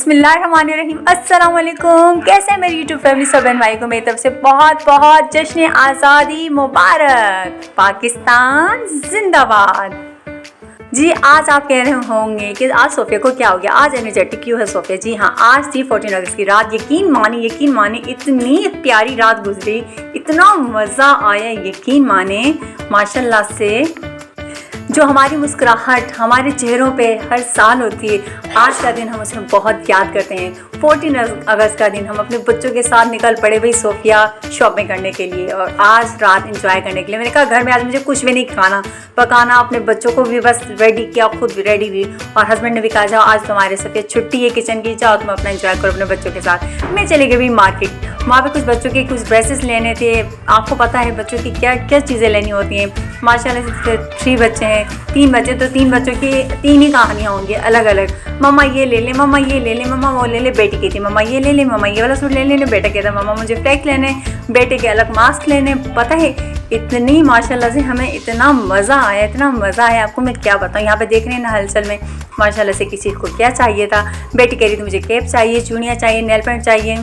बिस्मिल्लाहिर्रहमानिर्रहीम। अस्सलाम वालेकुम। कैसे हैं मेरी यूट्यूब फैमिली? सब बहन भाई को मेरी तरफ से बहुत बहुत जश्न आज़ादी मुबारक। पाकिस्तान जिंदाबाद। जी आज आप कह रहे होंगे कि आज सोफिया को क्या हो गया, आज एनर्जेटिक क्यों है सोफिया? जी हाँ, आज थी 14 अगस्त की रात। यकीन माने इतनी प्यारी रात गुजरी, इतना मज़ा आया, यकीन माने माशाल्लाह से। जो हमारी मुस्कुराहट हमारे चेहरों पे हर साल होती है, आज का दिन हम उसे बहुत याद करते हैं। 14 अगस्त का दिन हम अपने बच्चों के साथ निकल पड़े भाई सोफिया शॉपिंग करने के लिए और आज रात एंजॉय करने के लिए। मैंने कहा घर में आज मुझे कुछ भी नहीं खाना पकाना, अपने बच्चों को भी बस रेडी किया, खुद भी रेडी हुई और हस्बैंड ने भी कहा जाओ आज तुम्हारे सोफिया छुट्टी है किचन की, जाओ तुम अपना एंजॉय करो अपने बच्चों के साथ। मैं चली गई मार्केट, वहाँ पे कुछ बच्चों के कुछ ड्रेसेस लेने थे। आपको पता है बच्चों की क्या क्या चीज़ें लेनी होती हैं। माशाल्लाह से 3 बच्चे हैं, 3 बच्चे तो 3 बच्चों की 3 ही कहानियाँ होंगी अलग अलग। मम्मा ये ले ले, मम्मा ये ले ले, मम्मा वो ले ले। बेटी की थी मम्मा ये ले ले, मम्मा ये वाला सूट ले लेने। बेटा कहता मम्मा मुझे फ्लैग लेने, बेटे के अलग मास्क लेने। पता है इतनी माशाल्लाह से हमें इतना मज़ा आया, इतना मज़ा आया, आपको मैं क्या बताऊँ। यहाँ पे देख रहे हैं ना हलचल में माशाल्लाह से किसी को क्या चाहिए था। बेटी कह रही थी मुझे केप चाहिए, चूड़ियाँ चाहिए, नेल पेंट चाहिए।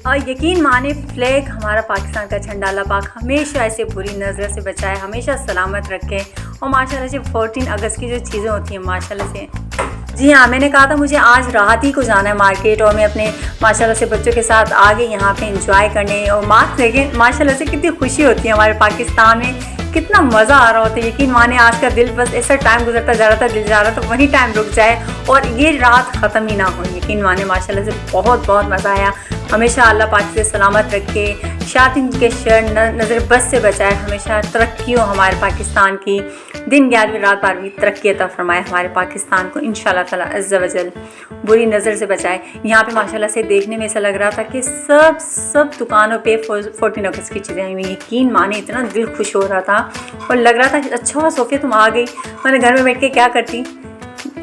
और यकीन माने फ्लैग हमारा पाकिस्तान का झंडा अल्लाह पाक हमेशा ऐसे बुरी नज़र से बचाए, हमेशा सलामत रखे। और माशाल्लाह से 14 अगस्त की जो चीज़ें होती हैं माशाल्लाह से, जी हाँ मैंने कहा था मुझे आज रात ही को जाना है मार्केट और मैं अपने माशाल्लाह से बच्चों के साथ आ गई यहाँ पे एंजॉय करने। और मार्क्स देखें माशाल्लाह से कितनी खुशी होती है हमारे पाकिस्तान में, कितना मज़ा आ रहा होता है। यकीन माने आज का दिल बस ऐसा टाइम गुजरता जा रहा था, दिल जा रहा था वहीं टाइम रुक जाए और ये रात ख़त्म ही ना हो। यकीन माने माशाल्लाह से बहुत मज़ा आया। हमेशा अल्लाह पाक से सलामत रखे, शातिन के शर नज़र बस से बचाए, हमेशा तरक्की हो हमारे पाकिस्तान की, दिन 11वीं रात 12वीं तरक्की अता फरमाए हमारे पाकिस्तान को इंशाअल्लाह ताला अज़्ज़ा वजल, बुरी नज़र से बचाए। यहाँ पे माशाल्लाह से देखने में ऐसा लग रहा था कि सब दुकानों पे 14 अगस्त की चीज़ें आई हुई। यकीन माने इतना दिल खुश हो रहा था और लग रहा था कि अच्छा हुआ सोफिया तुम आ गई, मैंने घर में बैठ के क्या करती।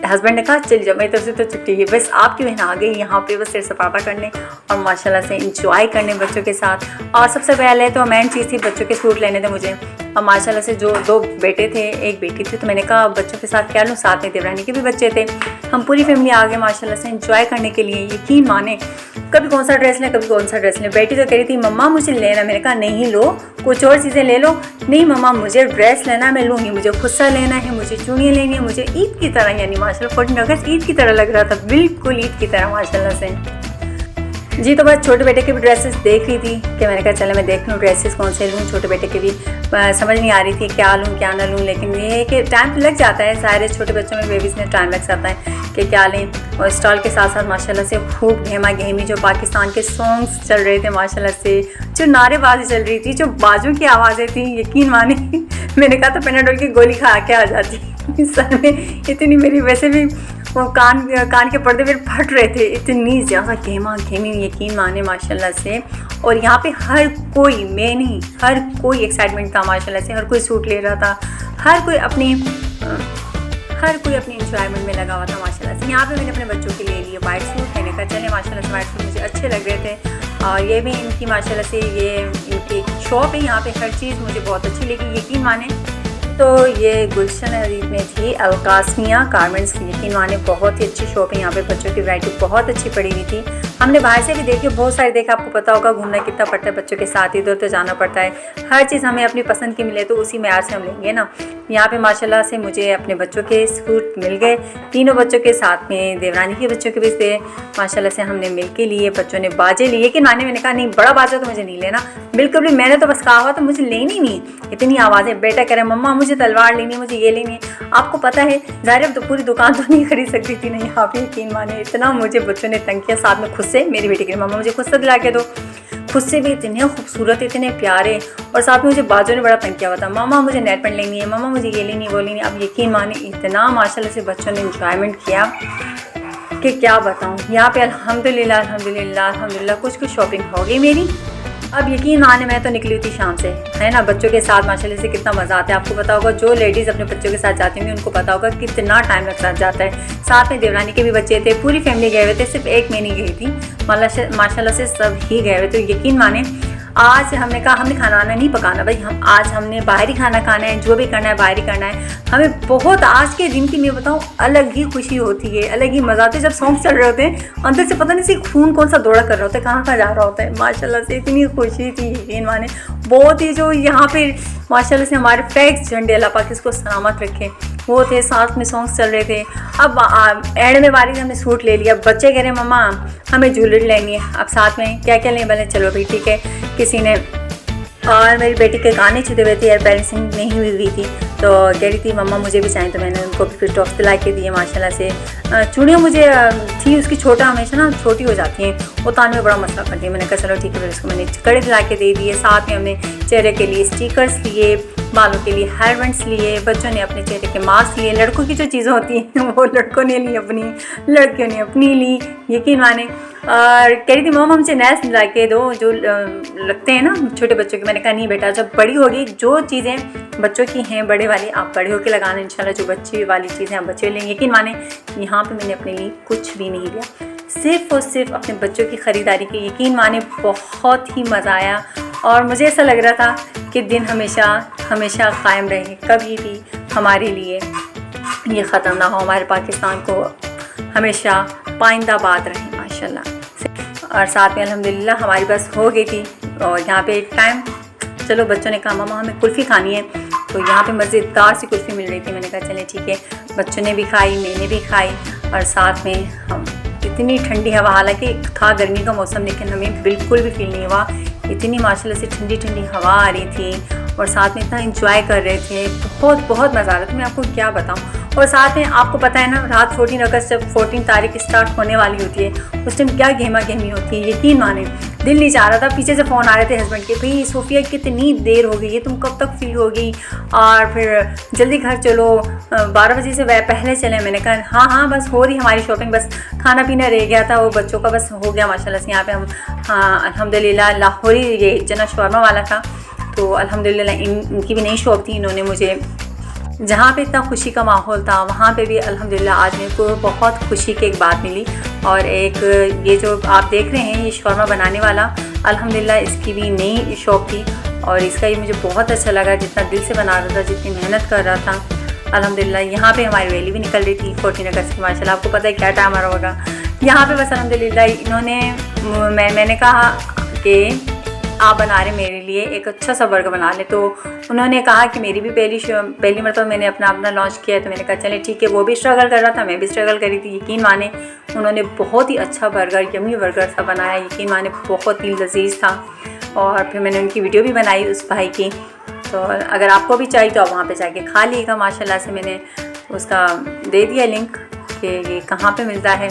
हस्बैंड ने कहा चल जाओ, मेरी तरफ से तो छुट्टी है, बस आपकी बहन आ गई यहाँ पे बस सिर सपाटा करने और माशाल्लाह से इंजॉय करने बच्चों के साथ। और सबसे पहले तो मेन चीज़ थी बच्चों के सूट लेने थे मुझे। और माशाल्लाह से जो 2 बेटे थे 1 बेटी थी, तो मैंने कहा बच्चों के साथ क्या लूँ, साथ में देवरानी के भी बच्चे थे, हम पूरी फैमिली आ गए माशाल्लाह से इंजॉय करने के लिए। यकीन माने कभी कौन सा ड्रेस लें, कभी कौन सा ड्रेस लें। बेटी तो कह रही थी मम्मा मुझे लेना, मैंने कहा नहीं लो कुछ और चीज़ें ले लो। नहीं मम्मा मुझे ड्रेस लेना, मैं लूँगी, मुझे खुस्सा लेना है, मुझे चूड़ियाँ लेनी है, मुझे ईद की तरह, यानी माशाल्लाह 14 अगस्त ईद की तरह लग रहा था, बिल्कुल ईद की तरह माशाल्लाह से। जी तो बस छोटे बेटे के भी ड्रेसेस देख रही थी कि मैंने कहा चलो मैं देख लूँ ड्रेसेस कौन से लूँ। छोटे बेटे के भी समझ नहीं आ रही थी क्या लूँ क्या ना लूँ, लेकिन ये है कि टाइम तो लग जाता है, सारे छोटे बच्चों में बेबीज़ में टाइम लग जाता है कि क्या लें। और स्टॉल के साथ साथ माशाल्लाह से खूब गहमा गहमी जो पाकिस्तान के सॉन्ग्स चल रहे थे माशाल्लाह से, जो नारेबाजी चल रही थी, जो बाजों की आवाज़ें थी। यकीन माने मैंने कहा था पेनाडोल की गोली खा के आ जाती सर में, इतनी मेरी वैसे भी वो कान के पर्दे फिर फट रहे थे, इतनी ज़्यादा गहमा गहमी। यकीन माने माशाल्लाह से। और यहाँ पे हर कोई, मैं नहीं, हर कोई एक्साइटमेंट था माशाल्लाह से, हर कोई सूट ले रहा था, हर कोई अपनी इंजॉयमेंट में लगा हुआ था माशाल्लाह से। यहाँ पे मैंने अपने बच्चों के लिए लिए वाइट सूट, मैंने कहा चले माशाल्लाह से वाइट सूट मुझे अच्छे लग रहे थे। और ये भी इनकी माशाल्लाह से ये इनकी शॉप है, यहाँ पे हर चीज़ मुझे बहुत अच्छी लगी। यकीन माने तो ये गुलशन हरीफ में थी अलकास्मिया गारमेंट्स। यकीन माने बहुत ही अच्छी शॉप है, यहाँ पे बच्चों की वैरायटी बहुत अच्छी पड़ी हुई थी। हमने बाहर से भी देखी, बहुत सारे देखा, आपको पता होगा घूमना कितना पड़ता है बच्चों के साथ, इधर तो जाना पड़ता है। हर चीज़ हमें अपनी पसंद की मिले तो उसी म्यार से हम लेंगे ना। यहाँ पे माशाल्लाह से मुझे अपने बच्चों के सूट मिल गए, तीनों बच्चों के साथ में देवरानी के बच्चों के भी थे माशाल्लाह से, हमने मिल के लिए। बच्चों ने बाजे लिए कि मैंने कहा नहीं बड़ा बाजा तो मुझे नहीं लेना, बिल्कुल भी, मैंने तो बस कहा हुआ तो मुझे लेनी नहीं, इतनी आवाज़ें। बेटा कह रहा है मम्मा मुझे तलवार लेनी है, मुझे ये लेनी है। आपको पता है ज़ाहिर तो पूरी दुकान तो नहीं खरीद सकती थी ना यहाँ पे। यकीन माने इतना मुझे बच्चों ने तंग किया, साथ में खुद से मेरी बेटी के मम्मा मुझे खुद से दिला के दो, खुद से भी इतने खूबसूरत इतने प्यारे। और साथ में मुझे बाजू ने बड़ा तंग किया हुआ था, मामा मुझे नेट पेंट लेनी है, मामा मुझे ये लेनी वो लेनी। अब यकीन माने इतना माशाल्लाह से बच्चों ने इंजॉयमेंट किया कि क्या बताऊँ। यहाँ पे अल्हम्दुलिल्लाह कुछ शॉपिंग हो गई मेरी। अब यकीन माने मैं तो निकली हुई थी शाम से, है ना, बच्चों के साथ माशाल्लाह से कितना मज़ा आता है। आपको पता होगा जो लेडीज़ अपने बच्चों के साथ जाती होंगी उनको पता होगा कितना टाइम लग जाता है। साथ में देवरानी के भी बच्चे थे, पूरी फैमिली गए हुए थे, सिर्फ एक मैं नहीं गई थी, माशाल्लाह से सब ही गए हुए। तो यकीन माने आज हमने कहा हमने खाना वाना नहीं पकाना भाई, हमने बाहर ही खाना खाना है, जो भी करना है बाहर ही करना है। हमें बहुत आज के दिन की मैं बताऊँ अलग ही खुशी होती है, अलग ही मज़ा आता है। जब सॉन्ग चल रहे होते हैं अंदर से पता नहीं सी खून कौन सा दौड़ा कर रहा होता है, कहाँ कहाँ जा रहा होता है। माशाल्लाह से इतनी खुशी थी यकीन माने, बहुत ही जो यहाँ पे माशाल्लाह से हमारे फ्लैग्स झंडे अल्लाह पाक इसको सलामत रखे वो थे, साथ में सॉन्ग्स चल रहे थे। अब एंड में बारी हमने सूट ले लिया, बच्चे कह रहे मम्मा हमें ज्वेलरी लेनी है, अब साथ में क्या क्या लें, बोले चलो भाई ठीक है। किसी ने और मेरी बेटी के गाने छुटे हुए थे, एयर बैलेंसिंग नहीं हुई थी तो कह रही थी मम्मा मुझे भी चाहिए, तो मैंने उनको फिर टॉप्स दिला के दिए माशाल्लाह से। चूड़ियाँ मुझे थी उसकी छोटा हमेशा ना छोटी हो जाती हैं, उतारने में बड़ा मसला करती है। मैंने कहा चलो ठीक है, फिर उसको मैंने कड़े दिला के दे दिए। साथ में हमने चेहरे के लिए स्टिकर्स लिए, बालों के लिए हेयर बैंड्स लिए, बच्चों ने अपने चेहरे के मास्क लिए। लड़कों की जो चीज़ें होती हैं वो लड़कों ने ली अपनी, लड़कियों ने अपनी ली, यकीन माने। और कह रही थी मम्मा हमसे नैस ला के दो जो लगते हैं ना छोटे बच्चों के। मैंने कहा नहीं बेटा, जब बड़ी होगी जो चीज़ें बच्चों की हैं बड़े वाली आप बड़े होकर लगाना इंशाल्लाह, जो बच्चे वाली चीज़ें आप बच्चे लेंगे। यकीन माने यहाँ पे मैंने अपने लिए कुछ भी नहीं लिया, सिर्फ़ और सिर्फ अपने बच्चों की ख़रीदारी की। यकीन माने बहुत ही मज़ा आया और मुझे ऐसा लग रहा था कि दिन हमेशा हमेशा कायम रहे, कभी भी हमारे लिए ये ख़त्म ना हो, हमारे पाकिस्तान को हमेशा पाइंदाबाद रहे माशाल्लाह। और साथ में अल्हम्दुलिल्लाह हमारी बस हो गई थी। और यहाँ पे एक टाइम चलो बच्चों ने कहा मम्मा हमें कुल्फ़ी खानी है, तो यहाँ पे मज़ेदार सी कुल्फ़ी मिल रही थी। मैंने कहा चले ठीक है, बच्चों ने भी खाई, मैंने भी खाई। और साथ में हम इतनी ठंडी हवा, हालांकि था गर्मी का मौसम लेकिन हमें बिल्कुल भी फील नहीं हुआ, इतनी माशाल्लाह से ठंडी ठंडी हवा आ रही थी और साथ में इतना एंजॉय कर रहे थे। बहुत बहुत मज़ा आ रहा था, मैं आपको क्या बताऊँ। और साथ में आपको पता है ना रात 14 अगस्त जब 14 तारीख स्टार्ट होने वाली होती है उस टाइम क्या गहमा गहमी होती है, यकीन माने दिल नहीं चाह रहा था। पीछे से फ़ोन आ रहे थे हस्बैंड के, भाई सोफिया कितनी देर हो गई है, तुम कब तक फ्री होगी, और फिर जल्दी घर चलो 12 बजे से पहले चले। मैंने कहा हाँ बस हो रही हमारी शॉपिंग, बस खाना पीना रह गया था वो बच्चों का बस हो गया माशाल्लाह से। यहाँ पे हम अल्हम्दुलिल्लाह लाहौरी ये जना शौरमा वाला था, तो अल्हम्दुलिल्लाह इनकी भी नई शॉप थी। इन्होंने मुझे जहाँ पे इतना खुशी का माहौल था वहाँ पे भी अल्हम्दुलिल्लाह आज मेरे को बहुत खुशी की एक बात मिली। और एक ये जो आप देख रहे हैं ये शौरमा बनाने वाला अल्हम्दुलिल्लाह इसकी भी नई शॉप थी और इसका ये मुझे बहुत अच्छा लगा, जितना दिल से बना रहा था, जितनी मेहनत कर रहा था। अल्हम्दुलिल्लाह यहाँ पे हमारी रैली भी निकल रही थी 14 अगस्त की माशाल्लाह। आपको पता है क्या टाइम आ रहा होगा यहाँ पे। बस अल्हम्दुलिल्लाह इन्होंने मैंने कहा कि आप बना रहे मेरे लिए एक अच्छा सा बर्गर बना ले, तो उन्होंने कहा कि मेरी भी पहली मरतबा मैंने अपना लॉन्च किया है, तो मैंने कहा चले ठीक है। वो भी स्ट्रगल कर रहा था, मैं भी स्ट्रगल कर रही थी। यकीन माने उन्होंने बहुत ही अच्छा बर्गर, यम्मी बर्गर सा बनाया, यकीन माने बहुत ही लजीज था। और फिर मैंने उनकी वीडियो भी बनाई उस भाई की, तो अगर आपको भी चाहिए तो आप वहाँ पे जाके खा लीजिएगा। माशाल्लाह से मैंने उसका दे दिया लिंक कि ये कहाँ पे मिलता है।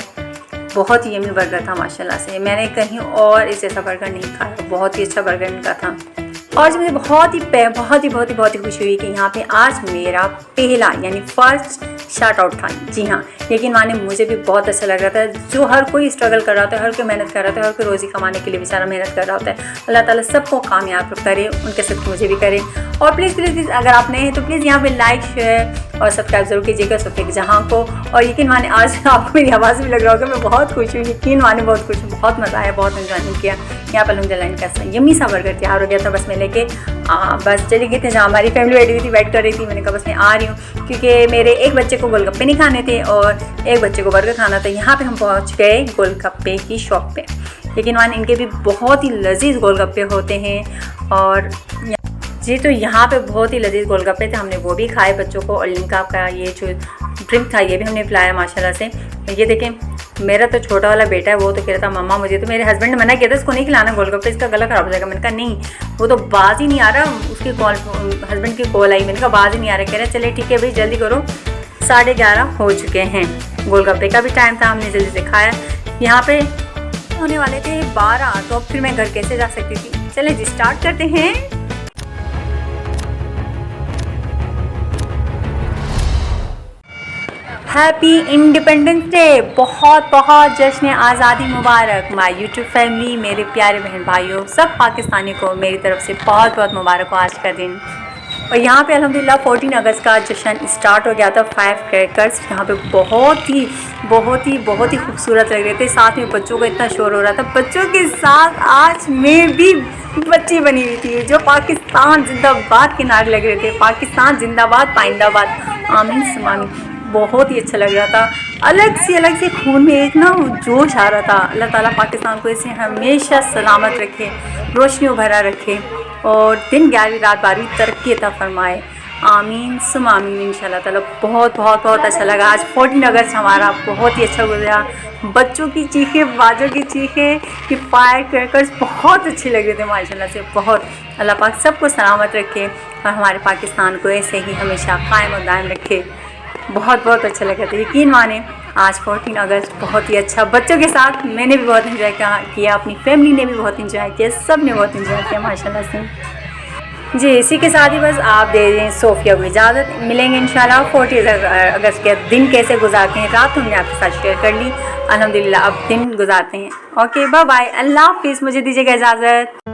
बहुत ही यम्मी बर्गर था माशाल्लाह से, मैंने कहीं और इस जैसा बर्गर नहीं खाया, बहुत ही अच्छा बर्गर इनका था। और मुझे बहुत ही खुशी हुई कि यहाँ पे आज मेरा पहला यानी फर्स्ट शार्ट आउट था। जी हाँ, यकीन माने मुझे भी बहुत अच्छा लग रहा था। जो हर कोई स्ट्रगल कर रहा होता है, हर कोई मेहनत कर रहा होता है, हर कोई रोज़ी कमाने के लिए बेचारा मेहनत कर रहा होता है। अल्लाह ताला सबको कामयाब करे, उनके साथ मुझे भी करे। और प्लीज़ अगर आप नए हैं तो प्लीज़ यहाँ पे लाइक शेयर और सब्सक्राइब ज़रूर कीजिएगा सोफिया जहाँ को। और यकीन माने आज आपको मेरी आवाज़ भी लग रहा होगा मैं बहुत खुश हूँ, यकीन माने बहुत खुश हूँ, बहुत मज़ा आया, बहुत एंजॉयमेंट किया। यहाँ पर अल्हम्दुलिल्लाह इनका यम्मी सा बर्गर तैयार हो गया था। बस मैं लेके बस चली गई थी जहाँ हमारी फैमिली बैठी हुई थी, वेट कर रही थी। मैंने कहा बस मैं आ रही हूँ, क्योंकि मेरे एक बच्चे को गोलगप्पे नहीं खाने थे और एक बच्चे को बर्गर खाना था। यहाँ पे हम पहुँच गए गोलगप्पे की शॉप पे। लेकिन वहाँ इनके भी बहुत ही लजीज गोलगप्पे होते हैं। और जी तो यहाँ पे बहुत ही लजीज गोलगप्पे थे, हमने वो भी खाए बच्चों को। और लिमका का ये जो ड्रिंक था ये भी हमने पिलाया माशाल्लाह से। ये देखें मेरा तो छोटा वाला बेटा है, वो तो कह रहा था मम्मा मुझे, तो मेरे हस्बैंड ने मना किया था इसको नहीं खिलाना गोलगप्पे, इसका गला खराब हो जाएगा। मैंने कहा नहीं, वो तो बाज ही नहीं आ रहा। उसकी कॉल हस्बैंड की कॉल आई, मैंने कहा बाज ही नहीं आ रहा। कह रहे चले ठीक है भाई जल्दी करो, 11:30 हो चुके हैं। गोलगप्पे का भी टाइम था, हमने जल्दी से खाया। यहाँ पे होने वाले थे 12, तो अब फिर मैं घर कैसे जा सकती थी। चले जी स्टार्ट करते हैं। हैप्पी इंडिपेंडेंस डे, बहुत जश्न आज़ादी मुबारक। माय यूट्यूब फैमिली, मेरे प्यारे बहन भाइयों, सब पाकिस्तानी को मेरी तरफ से बहुत मुबारक हो आज का दिन। और यहाँ पे अल्हम्दुलिल्लाह 14 अगस्त का जश्न स्टार्ट हो गया था। 5 क्रैकर्स यहाँ पे बहुत ही खूबसूरत लग रहे थे। साथ में बच्चों का इतना शोर हो रहा था। बच्चों के साथ आज मैं भी बच्ची बनी हुई थी जो पाकिस्तान जिंदाबाद के नारे लग रहे थे। पाकिस्तान जिंदाबाद, पाइंदाबाद, आमीन सुमामीन। बहुत ही अच्छा लग रहा था। अलग से खून में एक ना जोश आ रहा था। अल्लाह ताला पाकिस्तान को ऐसे हमेशा सलामत रखे, रोशनी भरा रखे और दिन 11वीं रात 12वीं तरक्की अता फरमाए, आमीन सुम आमीन इंशाल्लाह ताला। बहुत अच्छा लगा। आज 14 अगस्त हमारा बहुत ही अच्छा गुजरा। बच्चों की चीखें, बाजों की चीखें, कि फायर क्रैकर्स बहुत अच्छे लग रहे थे माशाल्लाह से। बहुत अल्लाह पाक सबको सलामत रखे और हमारे पाकिस्तान को ऐसे ही हमेशा कायम और दायम रखे। बहुत अच्छा लगा था। यकीन माने आज 14 अगस्त बहुत ही अच्छा, बच्चों के साथ मैंने भी बहुत इंजॉय किया, अपनी फैमिली ने भी बहुत इंजॉय किया, सब ने बहुत इंजॉय किया माशाल्लाह से। जी इसी के साथ ही बस आप दे दें सोफ़िया को इजाज़त। मिलेंगे इंशाल्लाह 14 अगस्त के दिन कैसे गुजारते हैं। रात हमने आपके साथ शेयर कर ली, अल्हम्दुलिल्लाह अब दिन गुजारते हैं। ओके बाय बाय, अल्लाह हाफिज़, मुझे दीजिएगा इजाज़त।